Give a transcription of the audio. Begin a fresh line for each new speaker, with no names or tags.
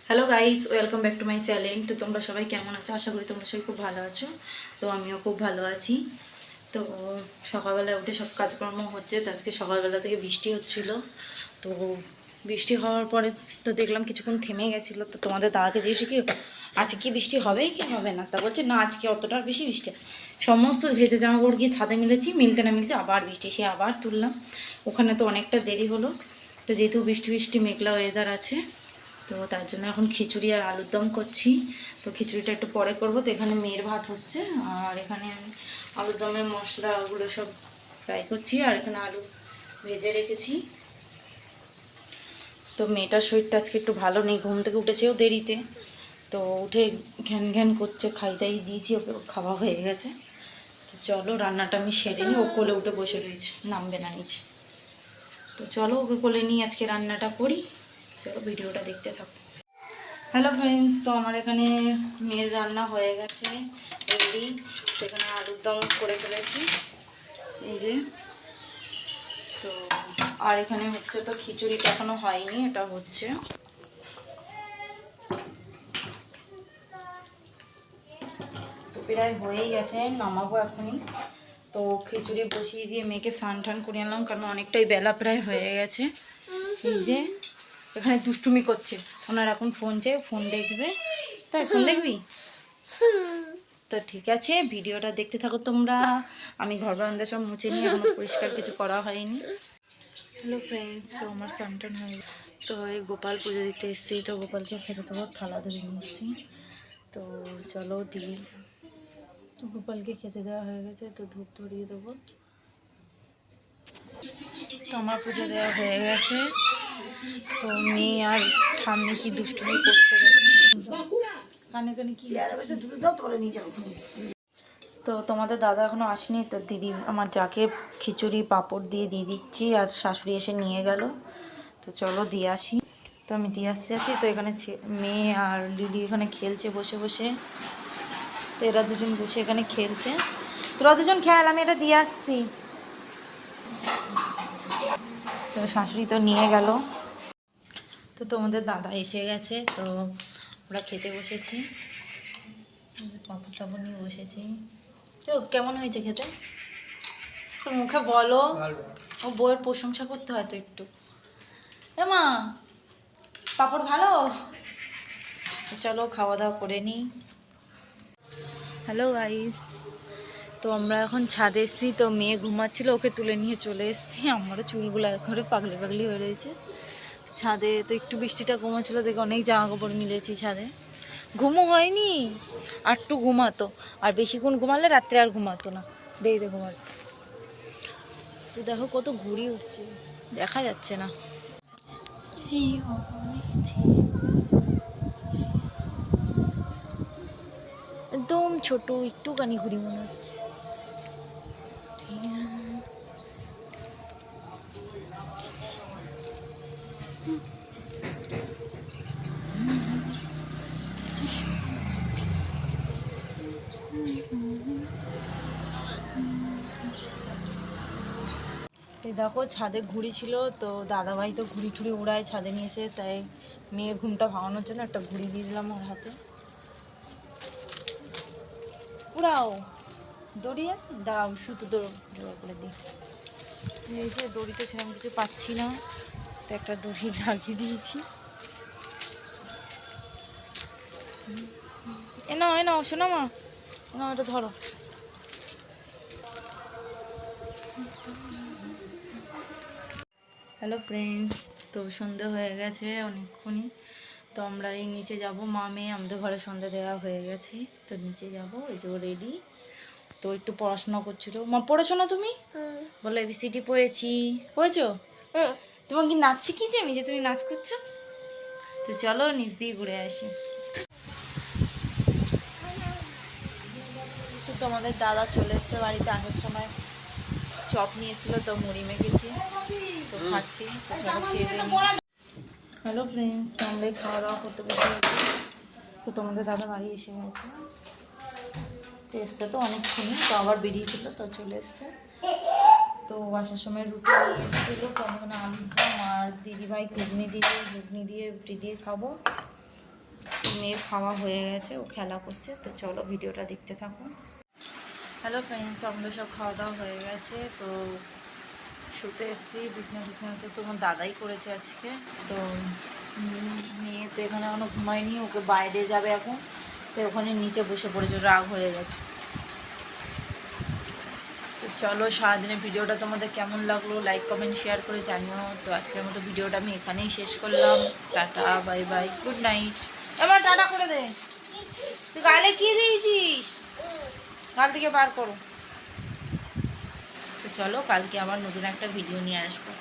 Hello guys, welcome back to my channel. তো তোমরা সবাই কেমন আছো? আশা করি তোমরা সবাই খুব ভালো আছো। তো আমিও খুব ভালো আছি। তো সকালবেলা উঠে সব কাজকর্ম হচ্ছে। তো আজকে সকালবেলা থেকে বৃষ্টি হচ্ছিল। তো বৃষ্টি হওয়ার পরে তো দেখলাম কিছুক্ষণ থেমে গেছিলো। তো তোমাদের দাদাকে জিজ্ঞেস কি আজকে কি বৃষ্টি হবে কি হবে না, তা বলছে না আজকে অতটা বেশি বৃষ্টি। সমস্ত ভেজে জামা কাপড় গিয়ে ছাদে মিলেছি, মিলতে না মিলতে আবার বৃষ্টি, সে আবার তুললাম। ওখানে তো অনেকটা দেরি হলো। তো যেহেতু বৃষ্টি বৃষ্টি মেঘলা ওয়েদার আছে, তো তার জন্য এখন খিচুড়ি আর আলুর দম করছি। তো খিচুড়িটা একটু পরে করবো। তো এখানে মেয়ের ভাত হচ্ছে, আর এখানে আমি আলুর দমের মশলাগুলো সব ফ্রাই করছি, আর এখানে আলু ভেজে রেখেছি। তো মেয়েটার শরীরটা আজকে একটু ভালো নেই, ঘুম থেকে উঠেছেও দেরিতে। তো উঠে ঘ্যান ঘ্যান করছে, খাইদাই দিয়েছি, ওকে খাওয়া হয়ে গেছে। তো চলো রান্নাটা আমি সেরে নিই। ও কোলে উঠে বসে রয়েছে, নামবে না নিচে। তো চলো ওকে কোলে নিয়ে আজকে রান্নাটা করি। চলো ভিডিওটা দেখতে থাকো। হ্যালো ফ্রেন্ডস, তো আমার এখানে মেয়ের রান্না হয়ে গেছে রেডি। সেখানে আলুর দম করে ফেলেছি এই যে। তো আর এখানে হচ্ছে, তো খিচুড়িটা এখনো হয়নি, এটা হচ্ছে। তো প্রায় হয়েই গেছে, নামাবো এখনই। তো খিচুড়ি বসিয়ে দিয়ে মেয়েকে স্নান টান করে আনলাম, কারণ অনেকটাই বেলা প্রায় হয়ে গেছে। এই যে এখানে দুষ্টুমি করছে, ওনার এখন ফোন চাই, ফোন দেখবে। তাই ফোন দেখবি? তো ঠিক আছে, ভিডিওটা দেখতে থাকো তোমরা। আমি ঘর বারান্দা সব মুছে নিয়ে এখনো পরিষ্কার কিছু করা হয়নি। হ্যালো ফ্রেন্ডস, তো আমার স্নান হয়ে, তো এই গোপাল পুজো দিতে এসেছি। তো গোপালকে খেতে দেবো, থালা ধরে নিয়ে এসেছি। তো চলো দিই। তো গোপালকে খেতে দেওয়া হয়ে গেছে, তো ধূপ ধরিয়ে দেবো। তো আমার পুজো দেওয়া হয়ে গেছে। তো মেয়ে আর ঠাম্মি কি দুষ্টুমি করছে, কানে কানে কি। তো তোমাদের দাদা এখনো আসেনি। তো দিদি আমার যাকে খিচুড়ি পাঁপড় দিয়ে দিচ্ছি, আর শাশুড়ি এসে নিয়ে গেল। তো চলো দিয়ে আসি। তো আমি দিয়ে আসতে আছি। তো এখানে মেয়ে আর লিলি এখানে খেলছে বসে বসে। তো এরা দুজন বসে এখানে খেলছে। তোরা দুজন খেয়াল, আমি এটা দিয়ে আসছি। তো শাশুড়ি তো নিয়ে গেল। তো তোমাদের দাদা এসে গেছে। তো ওরা খেতে বসেছি, পাঁপড় টাপড় নিয়ে বসেছি। তো কেমন হয়েছে খেতে? তো মুখে বলো, ও বউয়ের প্রশংসা করতে হয় তো একটু। এ মা, পাঁপড় ভালো? চলো খাওয়া দাওয়া করে নিই। হ্যালো গাইস, তো আমরা এখন ছাদে এসেছি। তো মেয়ে ঘুমাচ্ছিল, ওকে তুলে নিয়ে চলে এসেছি। আমারও চুলগুলো ঘরে পাগলি পাগলি হয়ে রয়েছে ছাদে। তো একটু বৃষ্টিটা কমেছিল দেখে অনেক জামা কাপড় মিলেছি ছাদে। ঘুমও হয়নি, আর একটু ঘুমাতো, আর বেশিক্ষণ ঘুমালে রাত্রে আর ঘুমাতো না, দেরিতে ঘুমাতো। তো দেখো কত ঘুড়ি উঠছে, দেখা যাচ্ছে না। একদম ছোট একটুখানি ঘুড়ি মনে হচ্ছে। এই দেখো ছাদে ঘুড়ি ছিল, তো দাদাভাই তো ঘুড়ি টুড়ি উড়ায় ছাদে নিয়ে এসে, তাই মেয়ের ঘুমটা ভাঙানোর জন্য একটা ঘুড়ি দিয়ে দিলাম ওর হাতে। উড়াও দড়ি, দাঁড়াও সুতো জোড়া করে দিই। এই যে দড়িতে সেরকম কিছু পাচ্ছি না, তো একটা দড়ি লাগিয়ে দিয়েছি। এ নাও শোনো মা, না এটা ধরো। হ্যালো ফ্রেন্ডস, তো সন্ধে হয়ে গেছে অনেকক্ষণই। তো আমরা এই নিচে যাব, মা মেয়ে আমাদের ঘরে সন্ধে দেওয়া হয়ে গেছে। তো নিচে যাব, এই যে রেডি। তো একটু পড়াশোনা করছিল। মা পড়েছো না তুমি? বলো এবিসিডি পড়েছো? তোমার কি নাচ শিখিয়েছি আমি, যে তুমি নাচ করছো? তো চলো নিচ দিয়ে ঘুরে আসি। তো তোমাদের দাদা চলে এসছে বাড়িতে, আসার সময় চপ নিয়ে এসেছিলো, তো মুড়ি মেখেছি, তো খাচ্ছি। তো চলো খেয়ে দিই। হ্যালো ফ্রেন্ডস, আমরা খাওয়া দাওয়া করতে বসে গেছি। তো তোমাদের দাদা বাড়ি এসে গেছে, তো এসছে তো অনেকক্ষণই, তো আবার বেরিয়েছিল, তো চলে এসছে। তো আসার সময় রুটি নিয়ে এসেছিলো, তো আমি এখানে আলুর দম আর দিদিভাই ঘুগনি দিয়ে রুটি দিয়ে খাবো। মেয়ের খাওয়া হয়ে গেছে, ও খেলা করছে। তো চলো ভিডিওটা দেখতে থাকুন। হ্যালো ফ্রেন্ডস, আমাদের সব খাওয়া দাওয়া হয়ে গেছে। তো শুতে এসেছি, বিছনা তো তোমার দাদাই করেছে আজকে। তো মেয়ে তো এখানে এখনো ঘুমায়নি, ওকে বাইরে যাবে এখন। তো ওখানে নিচে বসে পড়েছে, রাগ হয়ে গেছে। তো চলো, সারাদিনের ভিডিওটা তোমাদের কেমন লাগলো লাইক কমেন্ট শেয়ার করে জানিও। তো আজকের মতো ভিডিওটা আমি এখানেই শেষ করলাম। Tata, bye bye, good night. এবার টাটা করে দে। তুই গালে কি দিয়েছিস? গাল থেকে বার করো। তো চলো, কালকে আবার নতুন একটা ভিডিও নিয়ে আসবো।